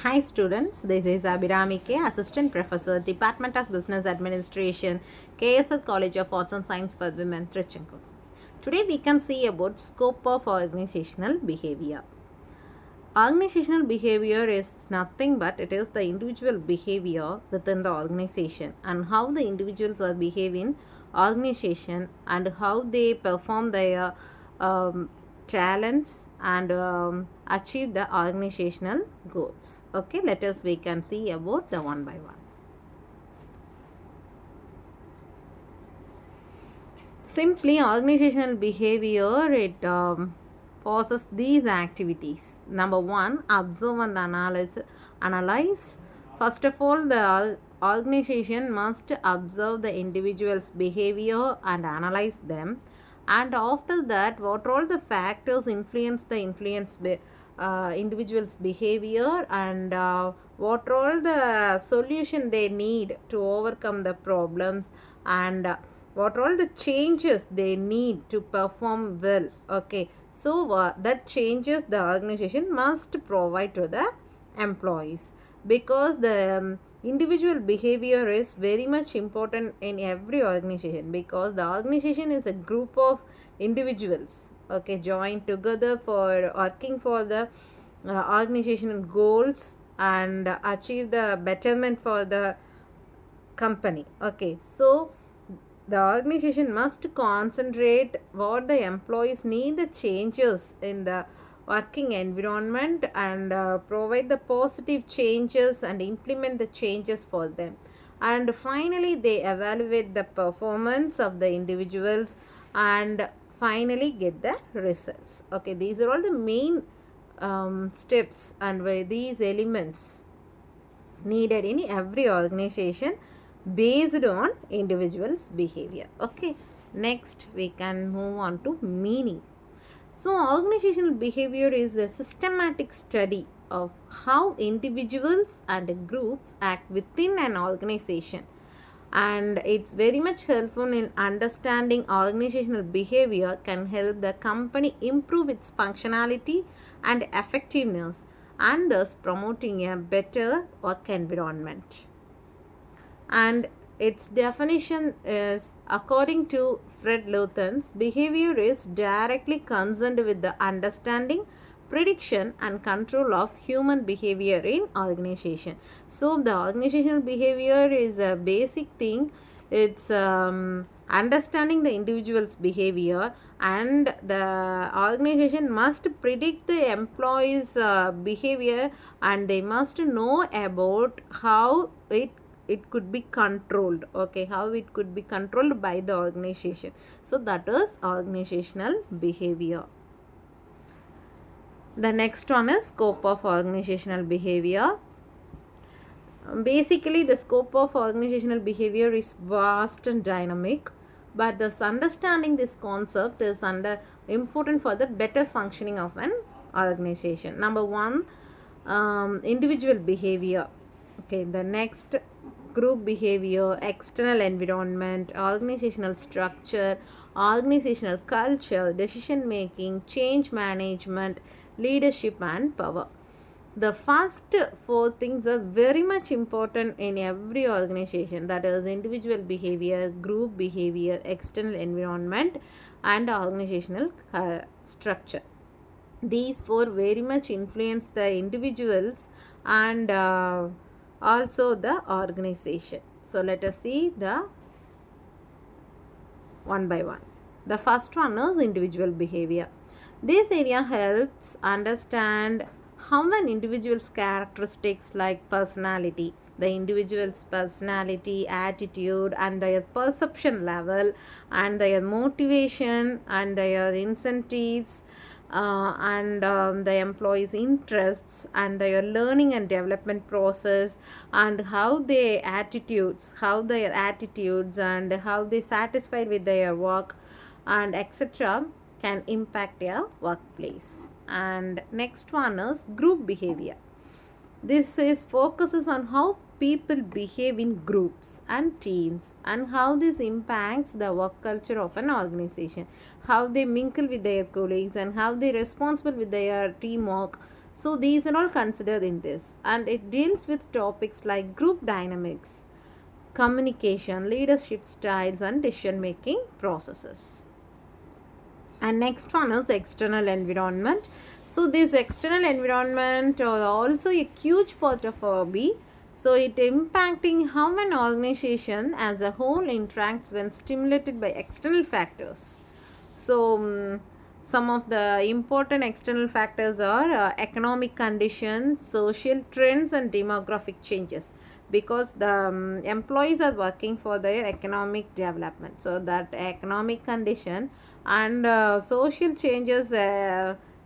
Hi students, this is Abirami K, Assistant Professor, Department of Business Administration, KSL College of Arts and Science for Women, Trichankur. Today we can see about scope of organizational behavior. Organizational behavior is nothing but it is the individual behavior within the organization and how the individuals are behaving organization and how they perform their talents and achieve the organizational goals. Okay, let us we can see about the one by one. Simply organizational behavior, it possesses these activities. Number one, observe and analyze. First of all, the organization must observe the individual's behavior and analyze them. And after that, what all the factors influence the individual's behavior and what all the solution they need to overcome the problems and what all the changes they need to perform well. Okay, so that changes the organization must provide to the employees, because the individual behavior is very much important in every organization, because the organization is a group of individuals, okay, joined together for working for the organizational goals and achieve the betterment for the company. Okay, so the organization must concentrate what the employees need, the changes in the working environment and provide the positive changes and implement the changes for them. And finally, they evaluate the performance of the individuals and finally get the results. Okay, these are all the main steps and where these elements needed in every organization based on individuals behavior. Okay, next we can move on to meaning. So organizational behavior is a systematic study of how individuals and groups act within an organization, and it's very much helpful in understanding organizational behavior can help the company improve its functionality and effectiveness and thus promoting a better work environment. And its definition is, according to Fred Lutton's, behavior is directly concerned with the understanding, prediction and control of human behavior in organization. So the organizational behavior is a basic thing. It's understanding the individual's behavior, and the organization must predict the employees behavior, and they must know about how it could be controlled. Okay, how it could be controlled by the organization. So that is organizational behavior. The next one is scope of organizational behavior. Basically, the scope of organizational behavior is vast and dynamic, but this understanding this concept is important for the better functioning of an organization. Number one, individual behavior. Okay, the next, group behavior, external environment, organizational structure, organizational culture, decision making, change management, leadership and power. The first four things are very much important in every organization, that is individual behavior, group behavior, external environment and organizational structure. These four very much influence the individuals and also the organization. So let us see the one by one. The first one is individual behavior. This area helps understand how an individual's characteristics like personality, the individual's personality, attitude and their perception level and their motivation and their incentives and the employees' interests and their learning and development process and how their attitudes and how they satisfied with their work and etc. can impact their workplace. And next one is group behavior. This is focuses on how people behave in groups and teams and how this impacts the work culture of an organization, how they mingle with their colleagues and how they responsible with their teamwork. So these are all considered in this, and it deals with topics like group dynamics, communication, leadership styles, and decision making processes. And next one is external environment. So this external environment are also a huge part of our B. So it impacting how an organization as a whole interacts when stimulated by external factors. So some of the important external factors are economic conditions, social trends, and demographic changes, because the employees are working for their economic development. So that economic condition and social changes,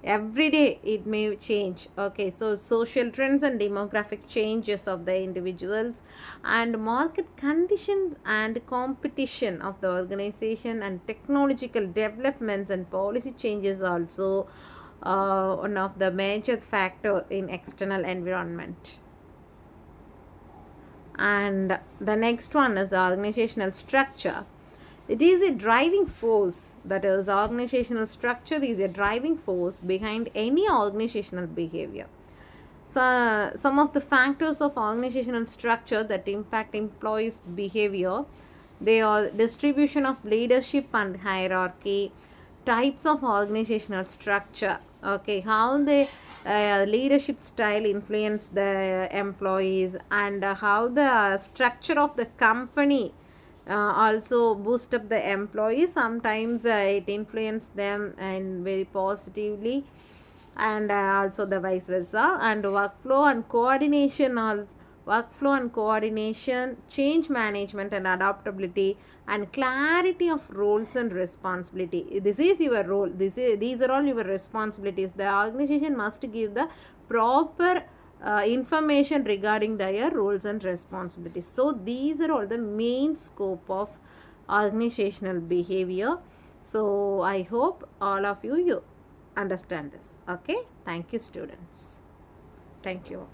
every day it may change. Okay, so social trends and demographic changes of the individuals, and market conditions and competition of the organization, and technological developments and policy changes also one of the major factor in external environment. And the next one is organizational structure. It is a driving force, that is, organizational structure is a driving force behind any organizational behavior. So, some of the factors of organizational structure that impact employees' behavior, they are distribution of leadership and hierarchy, types of organizational structure, okay, how the leadership style influence the employees, and how the structure of the company also boost up the employees. Sometimes it influence them and very positively, and also the vice versa. And workflow and coordination, change management and adaptability, and clarity of roles and responsibility. This is your role, these are all your responsibilities. The organization must give the proper information regarding their roles and responsibilities. So these are all the main scope of organizational behavior. So I hope all of you understand this. Okay, thank you students. Thank you.